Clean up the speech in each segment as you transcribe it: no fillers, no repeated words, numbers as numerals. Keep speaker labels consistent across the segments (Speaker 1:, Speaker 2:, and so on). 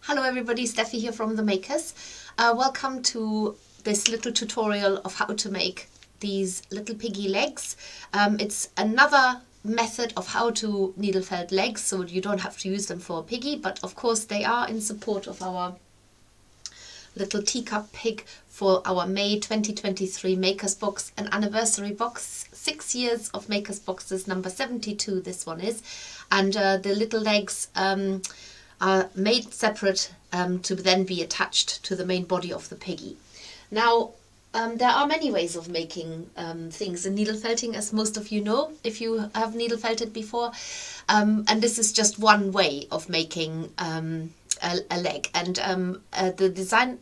Speaker 1: Hello everybody, Steffi here from The Makers. Welcome to this little tutorial of how to make these little piggy legs. It's another method of how to needle felt legs, so you don't have to use them for a piggy, but of course they are in support of our little teacup pig for our May 2023 Makers Box, an anniversary box, 6 years of Makers Boxes, number 72 this one is, and the little legs are made separate to then be attached to the main body of the piggy. Now, there are many ways of making things in needle felting, as most of you know, if you have needle felted before. And this is just one way of making a leg. And the design,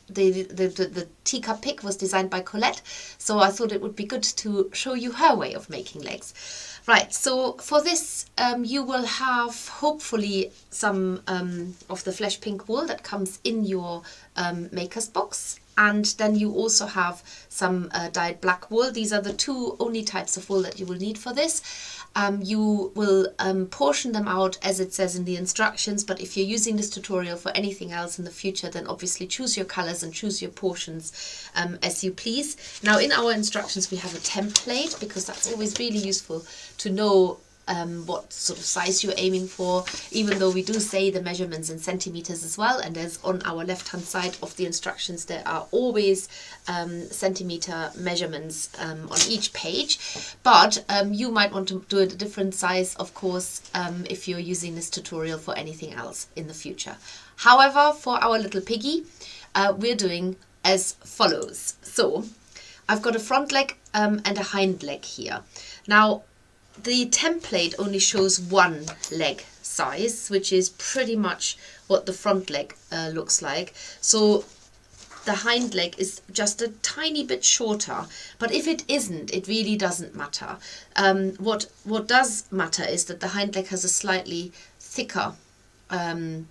Speaker 1: the teacup pig was designed by Colette, so I thought it would be good to show you her way of making legs. Right, so for this you will have hopefully some of the flesh pink wool that comes in your Makers box, and then you also have some dyed black wool. These are the two only types of wool that you will need for this. You will portion them out as it says in the instructions, but if you're using this tutorial for anything else in the future, then obviously choose your colors and choose your portions as you please. Now in our instructions we have a template, because that's always really useful to know what sort of size you're aiming for, even though we do say the measurements in centimeters as well, and there's on our left hand side of the instructions there are always centimeter measurements on each page, but you might want to do it a different size, of course, if you're using this tutorial for anything else in the future. However, for our little piggy, we're doing as follows. So I've got a front leg and a hind leg here. Now the template only shows one leg size, which is pretty much what the front leg looks like. So the hind leg is just a tiny bit shorter, but if it isn't, it really doesn't matter. What does matter is that the hind leg has a slightly thicker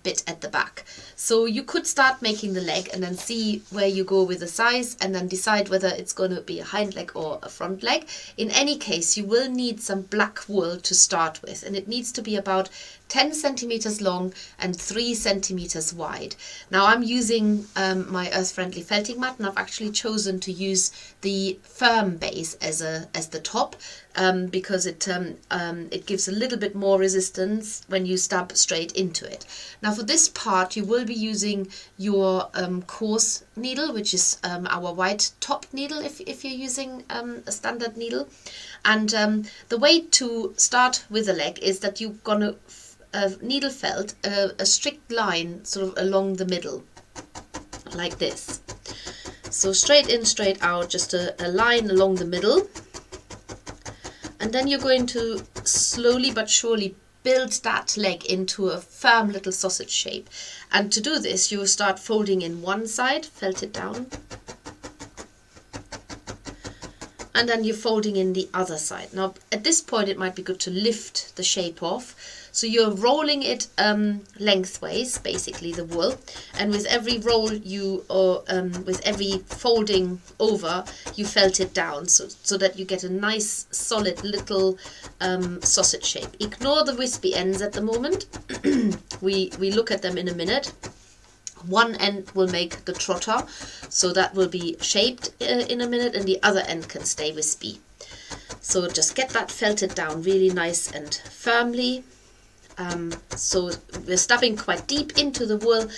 Speaker 1: bit at the back. So you could start making the leg and then see where you go with the size and then decide whether it's going to be a hind leg or a front leg. In any case, you will need some black wool to start with, and it needs to be about 10 centimeters long and 3 centimeters wide. Now I'm using my earth friendly felting mat, and I've actually chosen to use the firm base as the top because it gives a little bit more resistance when you stab straight into it. Now for this part you will be using your coarse needle, which is our white top needle if you're using a standard needle. And the way to start with the leg is that you're gonna needle felt a strict line sort of along the middle, like this. So straight in, straight out, just a line along the middle. And then you're going to slowly but surely build that leg into a firm little sausage shape. And to do this, you will start folding in one side, felt it down, and then you're folding in the other side. Now at this point it might be good to lift the shape off. So you're rolling it lengthways, basically the wool, and with every roll with every folding over, you felt it down so that you get a nice solid little sausage shape. Ignore the wispy ends at the moment. we look at them in a minute. One end will make the trotter, so that will be shaped in a minute, and the other end can stay wispy. So just get that felted down really nice and firmly. So we're stubbing quite deep into the wool.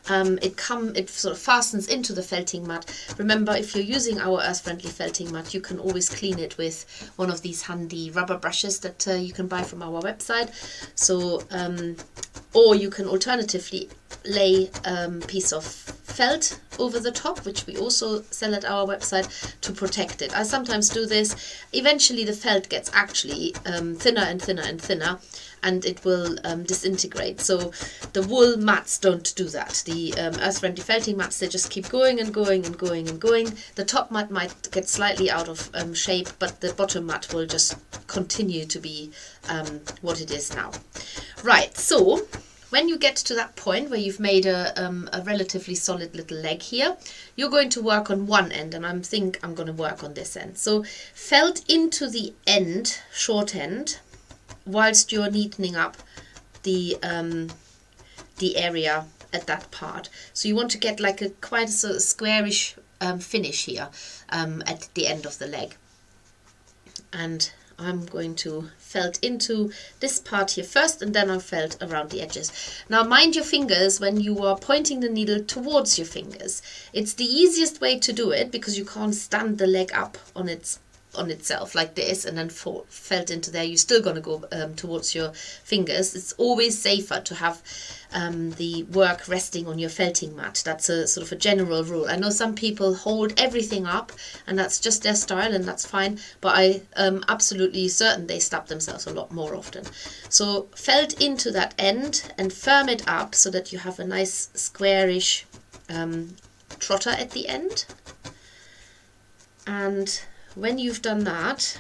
Speaker 1: It sort of fastens into the felting mat. Remember, if you're using our earth friendly felting mat, you can always clean it with one of these handy rubber brushes that you can buy from our website. So or you can alternatively lay a piece of felt over the top, which we also sell at our website, to protect it. I sometimes do this. Eventually the felt gets actually thinner and thinner and thinner, and it will disintegrate. So the wool mats don't do that. The earth friendly felting mats, they just keep going and going and going and going. The top mat might get slightly out of shape, but the bottom mat will just continue to be what it is now. Right, so when you get to that point where you've made a relatively solid little leg here, you're going to work on one end, and I think I'm going to work on this end. So felt into the end, short end, whilst you're neatening up the area at that part. So you want to get like a quite a sort of squarish finish here at the end of the leg. And I'm going to felt into this part here first, and then I'll felt around the edges. Now mind your fingers when you are pointing the needle towards your fingers. It's the easiest way to do it because you can't stand the leg up on itself like this and then felt into there. You're still going to go towards your fingers. It's always safer to have the work resting on your felting mat. That's a sort of a general rule. I know some people hold everything up and that's just their style, and that's fine, but I am absolutely certain they stab themselves a lot more often. So felt into that end and firm it up so that you have a nice squarish trotter at the end. And when you've done that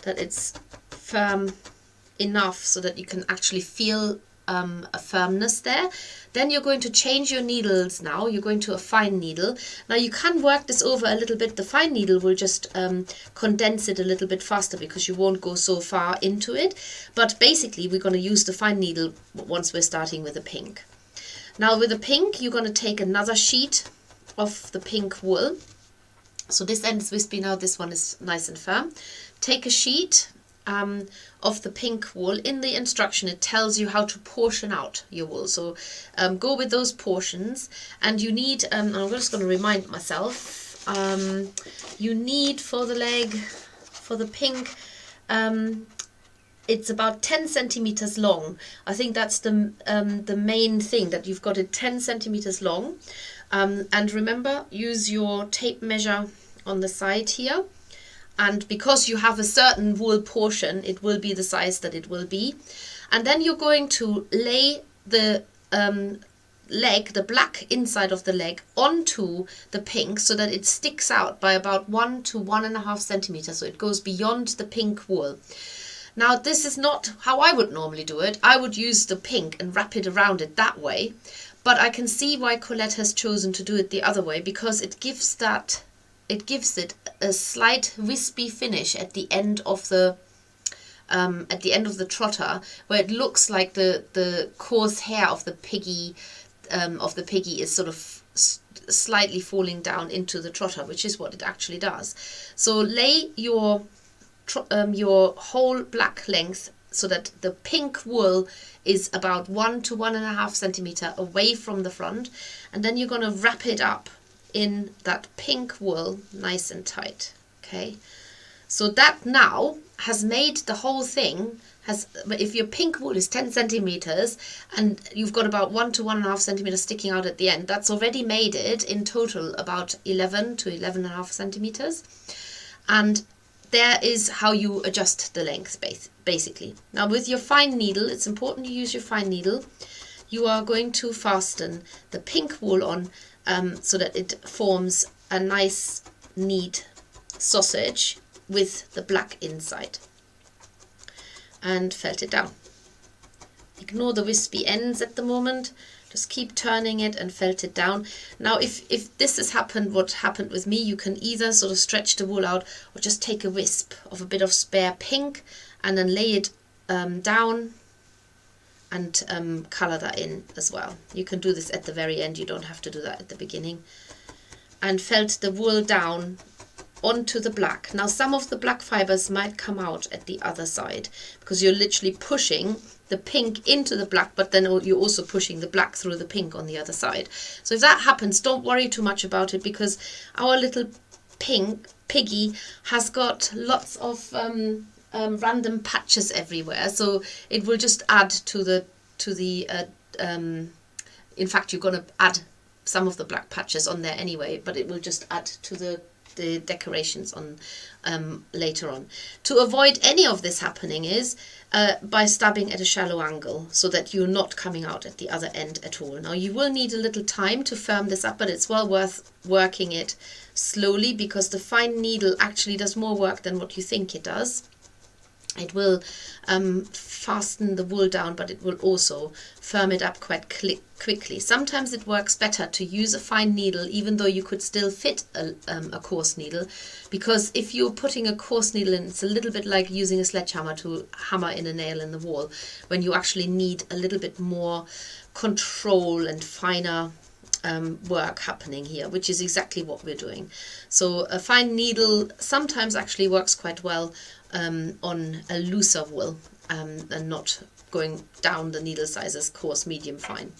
Speaker 1: it's firm enough so that you can actually feel a firmness there, then you're going to change your needles. Now you're going to a fine needle. Now you can work this over a little bit. The fine needle will just condense it a little bit faster because you won't go so far into it, but basically we're going to use the fine needle once we're starting with the pink. Now with the pink you're going to take another sheet of the pink wool. So this end is wispy now, this one is nice and firm. Take a sheet of the pink wool. In the instruction it tells you how to portion out your wool, so go with those portions. And you need, I'm just going to remind myself, you need for the leg, for the pink, it's about 10 centimeters long. I think that's the main thing, that you've got it 10 centimeters long. And remember, use your tape measure on the side here. And because you have a certain wool portion, it will be the size that it will be. And then you're going to lay the leg, the black inside of the leg, onto the pink so that it sticks out by about 1 to 1.5 centimeters. So it goes beyond the pink wool. Now this is not how I would normally do it. I would use the pink and wrap it around it that way. But I can see why Colette has chosen to do it the other way, because it gives it a slight wispy finish at the end of the trotter, where it looks like the coarse hair of the piggy is sort of slightly falling down into the trotter, which is what it actually does. So lay your whole black length so that the pink wool is about 1 to 1.5 centimeter away from the front, and then you're going to wrap it up in that pink wool nice and tight. Okay, so that now has made the whole thing, if your pink wool is 10 centimeters and you've got about 1 to 1.5 centimeters sticking out at the end, that's already made it in total about 11 to 11.5 centimeters. And there is how you adjust the length basically. Now with your fine needle, it's important you use your fine needle. You are going to fasten the pink wool on so that it forms a nice neat sausage with the black inside, and felt it down. Ignore the wispy ends at the moment. Just keep turning it and felt it down. Now if this has happened, what happened with me, you can either sort of stretch the wool out or just take a wisp of a bit of spare pink and then lay it down and colour that in as well. You can do this at the very end, you don't have to do that at the beginning. And felt the wool down onto the black. Now some of the black fibers might come out at the other side because you're literally pushing the pink into the black, but then you're also pushing the black through the pink on the other side. So if that happens, don't worry too much about it, because our little pink piggy has got lots of random patches everywhere, so it will just add to the in fact you're going to add some of the black patches on there anyway, but it will just add to the decorations on later on. To avoid any of this happening is by stabbing at a shallow angle so that you're not coming out at the other end at all. Now you will need a little time to firm this up, but it's well worth working it slowly because the fine needle actually does more work than what you think it does. It will fasten the wool down, but it will also firm it up quite quickly. Sometimes it works better to use a fine needle, even though you could still fit a coarse needle, because if you're putting a coarse needle in, it's a little bit like using a sledgehammer to hammer in a nail in the wall, when you actually need a little bit more control and finer work happening here, which is exactly what we're doing. So a fine needle sometimes actually works quite well on a looser wool, and not going down the needle sizes, coarse, medium, fine.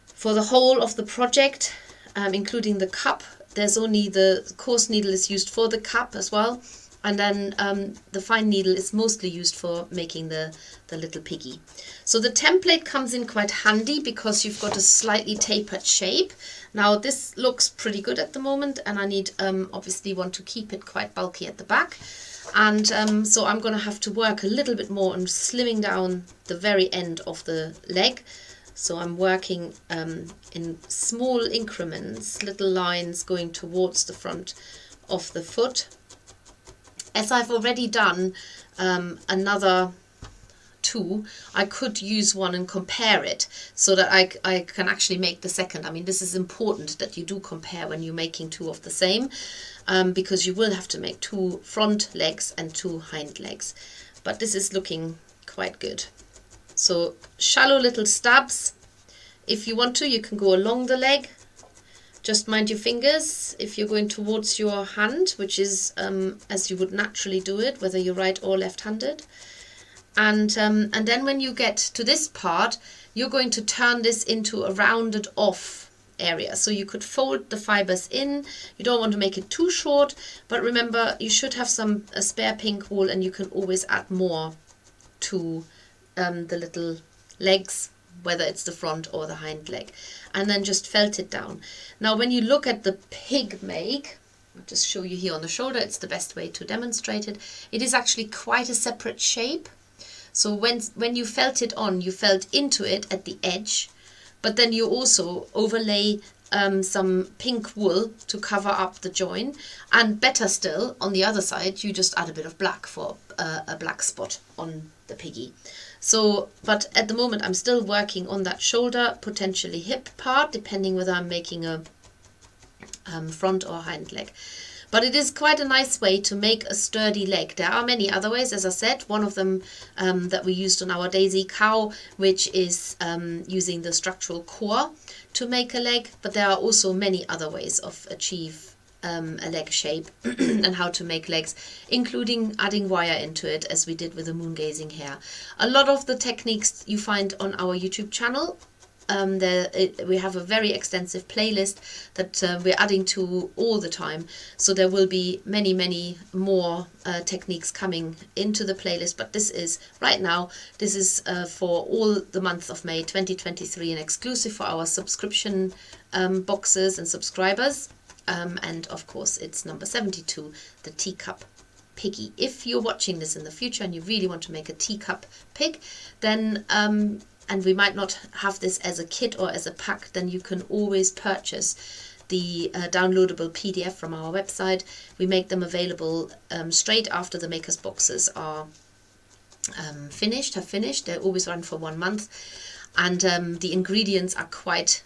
Speaker 1: For the whole of the project, including the cup, there's only the coarse needle is used for the cup as well, and then the fine needle is mostly used for making the little piggy. So the template comes in quite handy because you've got a slightly tapered shape. Now this looks pretty good at the moment, and I need obviously want to keep it quite bulky at the back. And so I'm going to have to work a little bit more on slimming down the very end of the leg. So I'm working in small increments, little lines going towards the front of the foot. As I've already done another two, I could use one and compare it so that I can actually make the second. I mean, this is important that you do compare when you're making two of the same, because you will have to make two front legs and two hind legs. But this is looking quite good. So shallow little stabs. If you want to, you can go along the leg. Just mind your fingers if you're going towards your hand, which is as you would naturally do it, whether you're right or left-handed. And then when you get to this part, you're going to turn this into a rounded off area. So you could fold the fibers in. You don't want to make it too short, but remember you should have a spare pink wool, and you can always add more to the little legs, whether it's the front or the hind leg, and then just felt it down. Now when you look at the pig make, I'll just show you here on the shoulder, it's the best way to demonstrate it. It is actually quite a separate shape. So when you felt it on, you felt into it at the edge, but then you also overlay some pink wool to cover up the join, and better still, on the other side, you just add a bit of black for a black spot on the piggy. So, but at the moment I'm still working on that shoulder, potentially hip part, depending whether I'm making a front or hind leg. But it is quite a nice way to make a sturdy leg. There are many other ways, as I said. One of them that we used on our Daisy cow, which is using the structural core to make a leg. But there are also many other ways of achieve a leg shape and how to make legs, including adding wire into it, as we did with the moon gazing hair. A lot of the techniques you find on our YouTube channel. We have a very extensive playlist that we're adding to all the time, so there will be many more techniques coming into the playlist, but this is right now, this is for all the month of May 2023 and exclusive for our subscription boxes and subscribers, and of course it's number 72, the Teacup piggy. If you're watching this in the future and you really want to make a teacup pig, then and we might not have this as a kit or as a pack, then you can always purchase the downloadable PDF from our website. We make them available straight after the makers boxes are finished. They always run for 1 month, and the ingredients are quite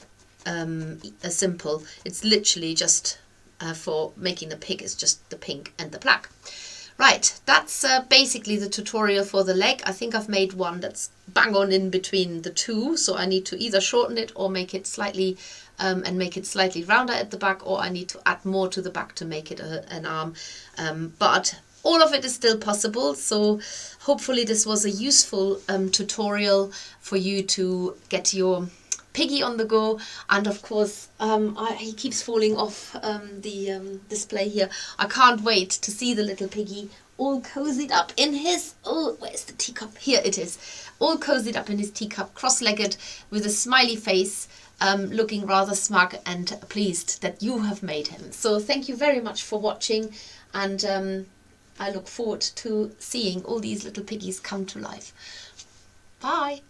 Speaker 1: simple. It's literally just for making the pig, it's just the pink and the black. Right, that's basically the tutorial for the leg. I think I've made one that's bang on in between the two, so I need to either shorten it or make it slightly and make it slightly rounder at the back, or I need to add more to the back to make it an arm. But all of it is still possible, so hopefully this was a useful tutorial for you to get your piggy on the go. And of course he keeps falling off the display here. I can't wait to see the little piggy all cozied up in his, oh, where's the teacup? Here it is, all cozied up in his teacup, cross-legged with a smiley face, looking rather smug and pleased that you have made him. So thank you very much for watching, and I look forward to seeing all these little piggies come to life. Bye.